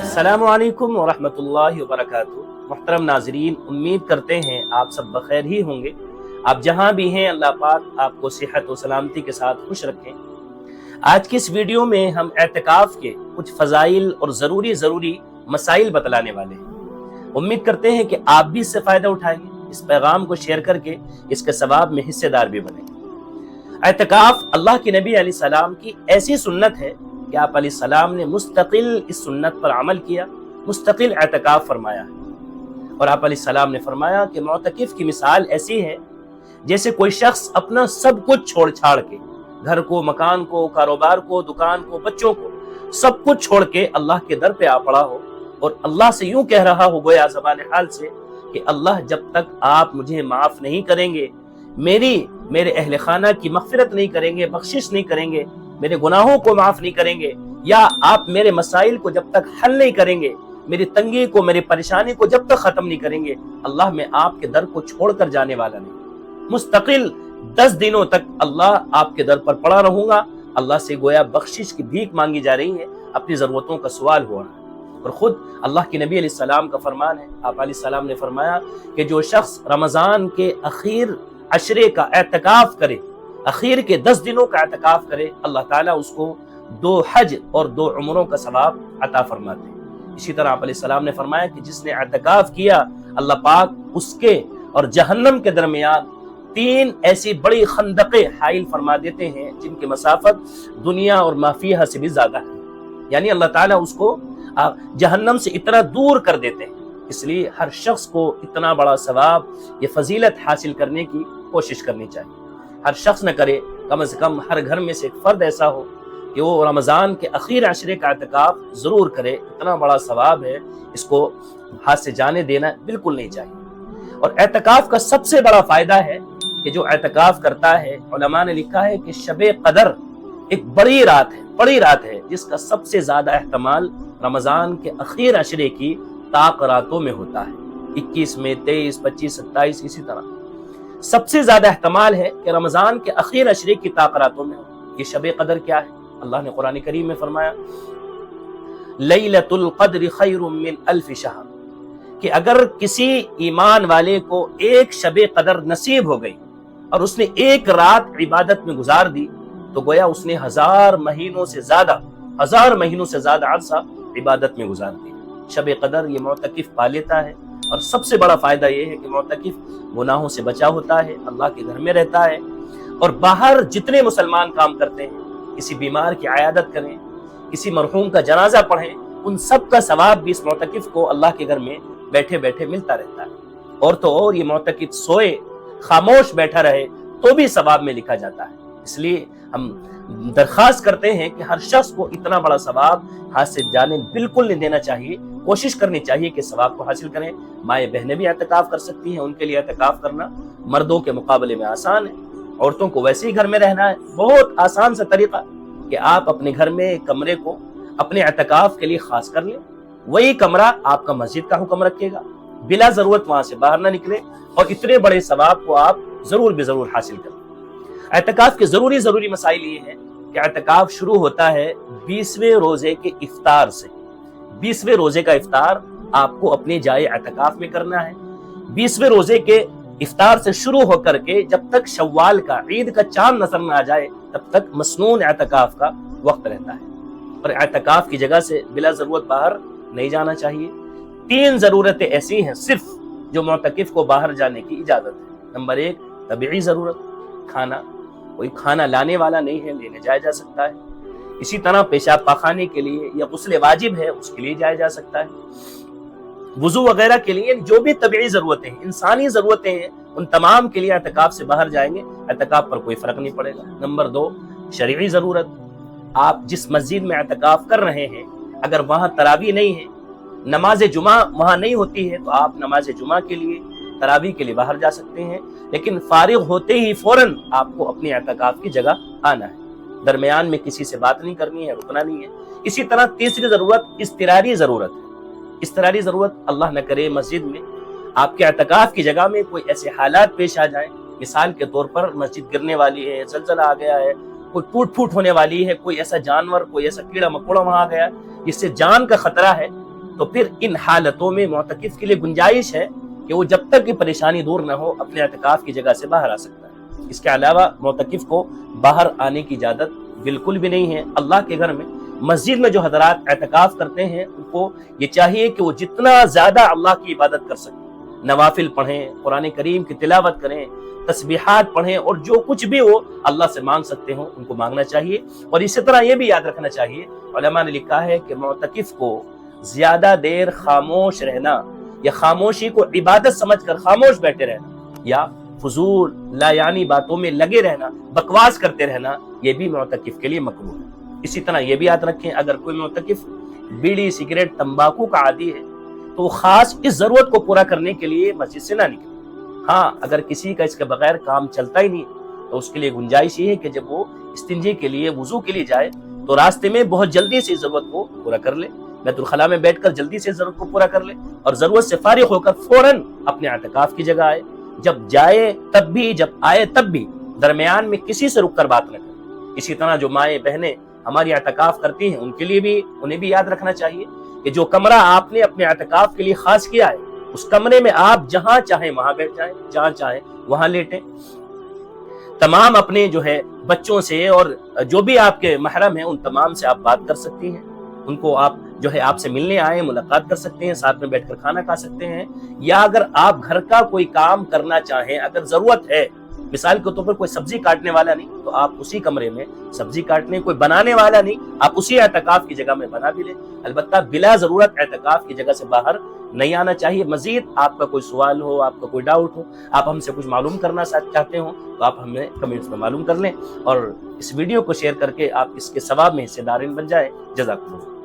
السلام علیکم ورحمۃ اللہ وبرکاتہ۔ محترم ناظرین، امید کرتے ہیں آپ سب بخیر ہی ہوں گے۔ آپ جہاں بھی ہیں اللہ پاک آپ کو صحت و سلامتی کے ساتھ خوش رکھیں۔ آج کی اس ویڈیو میں ہم اعتکاف کے کچھ فضائل اور ضروری مسائل بتلانے والے ہیں۔ امید کرتے ہیں کہ آپ بھی اس سے فائدہ اٹھائیں گے، اس پیغام کو شیئر کر کے اس کے ثواب میں حصے دار بھی بنیں گے۔ اعتکاف اللہ کے نبی علیہ السلام کی ایسی سنت ہے کہ آپ علیہ السلام نے مستقل اس سنت پر عمل کیا، مستقل اعتکاف فرمایا ہے۔ اور آپ علیہ السلام نے فرمایا کہ معتکف کی مثال ایسی ہے جیسے کوئی شخص اپنا سب کچھ چھوڑ چھاڑ کے، گھر کو، مکان کو، کاروبار کو، دکان کو، بچوں کو، سب کچھ چھوڑ کے اللہ کے در پہ آ پڑا ہو اور اللہ سے یوں کہہ رہا ہو گویا زبان حال سے کہ اللہ جب تک آپ مجھے معاف نہیں کریں گے، میرے اہل خانہ کی مغفرت نہیں کریں گے، بخشش نہیں کریں گے، میرے گناہوں کو معاف نہیں کریں گے، یا آپ میرے مسائل کو جب تک حل نہیں کریں گے، میری تنگی کو، میری پریشانی کو جب تک ختم نہیں کریں گے، اللہ میں آپ کے در کو چھوڑ کر جانے والا نہیں۔ مستقل 10 دنوں تک اللہ آپ کے در پر پڑا رہوں گا۔ اللہ سے گویا بخشش کی بھیک مانگی جا رہی ہے، اپنی ضرورتوں کا سوال ہو رہا ہے۔ اور خود اللہ کے نبی علیہ السلام کا فرمان ہے، آپ علیہ السلام نے فرمایا کہ جو شخص رمضان کے اخیر عشرے کا اعتکاف کرے، اخیر کے 10 دنوں کا اعتکاف کرے، اللہ تعالیٰ اس کو 2 حج اور 2 عمروں کا ثواب عطا فرماتے ہیں۔ اسی طرح آپ علیہ السلام نے فرمایا کہ جس نے اعتکاف کیا، اللہ پاک اس کے اور جہنم کے درمیان 3 ایسی بڑی خندقیں حائل فرما دیتے ہیں جن کی مسافت دنیا اور ما فیہا سے بھی زیادہ ہے۔ یعنی اللہ تعالیٰ اس کو جہنم سے اتنا دور کر دیتے ہیں۔ اس لیے ہر شخص کو اتنا بڑا ثواب، یہ فضیلت حاصل کرنے کی کوشش کرنی چاہیے۔ ہر شخص نہ کرے، کم از کم ہر گھر میں سے ایک فرد ایسا ہو کہ وہ رمضان کے اخیر عشرے کا اعتکاف ضرور کرے۔ اتنا بڑا ثواب ہے، اس کو ہاتھ سے جانے دینا بالکل نہیں چاہیے۔ اور اعتکاف کا سب سے بڑا فائدہ ہے کہ جو اعتکاف کرتا ہے، علماء نے لکھا ہے کہ شب قدر ایک بڑی رات ہے جس کا سب سے زیادہ احتمال رمضان کے اخیر عشرے کی طاق راتوں میں ہوتا ہے۔ 21 میں، 23، 25، 27، اسی طرح سب سے زیادہ احتمال ہے کہ رمضان کے اخیر عشرے کی طاق راتوں میں ہو۔ یہ شب قدر کیا ہے؟ اللہ نے قرآن کریم میں فرمایا لیلۃ القدر خیر من 1000 شہر، کہ اگر کسی ایمان والے کو ایک شب قدر نصیب ہو گئی اور اس نے ایک رات عبادت میں گزار دی تو گویا اس نے 1000 مہینوں سے زیادہ عرصہ عبادت میں گزار دی۔ شب قدر یہ معتکف پا لیتا ہے، اور سب سے بڑا فائدہ یہ ہے کہ معتکف گناہوں سے بچا ہوتا ہے، اللہ کے گھر میں رہتا ہے، اور باہر جتنے مسلمان کام کرتے ہیں، کسی بیمار کی عیادت کریں، کسی مرحوم کا جنازہ پڑھیں، ان سب کا ثواب بھی اس معتکف کو اللہ کے گھر میں بیٹھے بیٹھے ملتا رہتا ہے۔ اور تو اور یہ معتکف سوئے، خاموش بیٹھا رہے تو بھی ثواب میں لکھا جاتا ہے۔ اس لیے ہم درخواست کرتے ہیں کہ ہر شخص کو اتنا بڑا ثواب ہاتھ سے جانے بالکل نہیں دینا چاہیے، کوشش کرنی چاہیے کہ ثواب کو حاصل کریں۔ مائیں بہنیں بھی اعتکاف کر سکتی ہیں، ان کے لیے اعتکاف کرنا مردوں کے مقابلے میں آسان ہے۔ عورتوں کو ویسے ہی گھر میں رہنا ہے، بہت آسان سا طریقہ کہ آپ اپنے گھر میں ایک کمرے کو اپنے اعتکاف کے لیے خاص کر لیں، وہی کمرہ آپ کا مسجد کا حکم رکھے گا، بلا ضرورت وہاں سے باہر نہ نکلے، اور اتنے بڑے ثواب کو آپ ضرور حاصل کریں۔ اعتکاف کے ضروری مسائل یہ ہیں کہ اعتکاف شروع ہوتا ہے 20ویں روزے کے افطار سے۔ 20ویں روزے کا افطار آپ کو اپنی جائے اعتکاف میں کرنا ہے۔ 20ویں روزے کے افطار سے شروع ہو کر کے جب تک شوال کا، عید کا چاند نظر نہ آ جائے تب تک مسنون اعتکاف کا وقت رہتا ہے، اور اعتکاف کی جگہ سے بلا ضرورت باہر نہیں جانا چاہیے۔ 3 ضرورتیں ایسی ہیں صرف جو معتکف کو باہر جانے کی اجازت ہے۔ نمبر 1 طبیعی ضرورت، کھانا۔ کوئی کھانا لانے والا نہیں ہے، لینے جایا جا سکتا ہے۔ اسی طرح پیشاب پاخانے کے لیے یا غسل واجب ہے، اس کے لیے جایا جا سکتا ہے۔ وضو وغیرہ کے لیے جو بھی طبیعی ضرورتیں ہیں، انسانی ضرورتیں ہیں، ان تمام کے لیے اعتکاف سے باہر جائیں گے، اعتکاف پر کوئی فرق نہیں پڑے گا۔ نمبر 2 شرعی ضرورت، آپ جس مسجد میں اعتکاف کر رہے ہیں اگر وہاں تراویح نہیں ہے، نماز جمعہ وہاں نہیں ہوتی ہے، تو آپ نماز جمعہ کے لیے، تراویح کے لیے باہر جا سکتے ہیں، لیکن فارغ ہوتے ہی فوراً آپ کو اپنی اعتکاف کی جگہ آنا ہے، درمیان میں کسی سے بات نہیں کرنی ہے، رکنا نہیں ہے۔ اسی طرح تیسری ضرورت اضطراری ضرورت ہے۔ اضطراری ضرورت اللہ نہ کرے مسجد میں آپ کے اعتکاف کی جگہ میں کوئی ایسے حالات پیش آ جائیں، مثال کے طور پر مسجد گرنے والی ہے، زلزلہ آ گیا ہے، کوئی ٹوٹ پھوٹ ہونے والی ہے، کوئی ایسا جانور، کوئی ایسا کیڑا مکوڑا وہاں آ گیا جس سے جان کا خطرہ ہے، تو پھر ان حالتوں میں معتکف کے لیے گنجائش ہے کہ وہ جب تک کہ پریشانی دور نہ ہو اپنے اعتکاف کی جگہ سے باہر آ سکتا ہے۔ اس کے علاوہ معتکف کو باہر آنے کی اجازت بالکل بھی نہیں ہے۔ اللہ کے گھر میں، مسجد میں جو حضرات اعتکاف کرتے ہیں ان کو یہ چاہیے کہ وہ جتنا زیادہ اللہ کی عبادت کر سکیں، نوافل پڑھیں، قرآن کریم کی تلاوت کریں، تسبیحات پڑھیں، اور جو کچھ بھی وہ اللہ سے مانگ سکتے ہوں ان کو مانگنا چاہیے۔ اور اسی طرح یہ بھی یاد رکھنا چاہیے، علماء نے لکھا ہے کہ معتکف کو زیادہ دیر خاموش رہنا یا خاموشی کو عبادت سمجھ کر خاموش بیٹھے رہنا یا فضول لا یعنی باتوں میں لگے رہنا، بکواس کرتے رہنا، یہ بھی معتکف کے لیے مکروہ ہے۔ اسی طرح یہ بھی یاد رکھیں، اگر کوئی معتکف بیڑی، سگریٹ، تمباکو کا عادی ہے تو وہ خاص اس ضرورت کو پورا کرنے کے لیے مسجد سے نہ نکلے۔ ہاں، اگر کسی کا اس کے بغیر کام چلتا ہی نہیں تو اس کے لیے گنجائش یہ ہے کہ جب وہ استنجے کے لیے، وضو کے لیے جائے تو راستے میں بہت جلدی سے ضرورت کو پورا کر لے، بیت الخلاء میں بیٹھ کر جلدی سے ضرورت کو پورا کر لے، اور ضرورت سے فارغ ہو کر فوراً اپنے اعتکاف کی جگہ آئے۔ جب جائے تب بھی، جب آئے تب بھی درمیان میں کسی سے رک کر بات نہ کرے۔ اسی طرح جو مائیں بہنیں ہماری اعتکاف کرتی ہیں ان کے لیے بھی، انہیں بھی یاد رکھنا چاہیے کہ جو کمرہ آپ نے اپنے اعتکاف کے لیے خاص کیا ہے اس کمرے میں آپ جہاں چاہیں وہاں بیٹھ جائیں، جہاں چاہیں وہاں لیٹیں۔ تمام اپنے جو ہے بچوں سے اور جو بھی آپ کے محرم ہیں ان تمام سے آپ بات کر سکتی ہیں، ان کو آپ جو ہے آپ سے ملنے آئے ملاقات کر سکتے ہیں، ساتھ میں بیٹھ کر کھانا کھا سکتے ہیں، یا اگر آپ گھر کا کوئی کام کرنا چاہیں، اگر ضرورت ہے، مثال کے طور پر کوئی سبزی کاٹنے والا نہیں تو آپ اسی کمرے میں سبزی کاٹنے، کوئی بنانے والا نہیں آپ اسی اعتکاف کی جگہ میں بنا بھی لیں۔ البتہ بلا ضرورت اعتکاف کی جگہ سے باہر نہیں آنا چاہیے۔ مزید آپ کا کوئی سوال ہو، آپ کا کوئی ڈاؤٹ ہو، آپ ہم سے کچھ معلوم کرنا چاہتے ہوں تو آپ ہمیں کمنٹس میں معلوم کر لیں، اور اس ویڈیو کو شیئر کر کے آپ اس کے ثواب میں حصے دار بن جائیں۔ جزاکم اللہ۔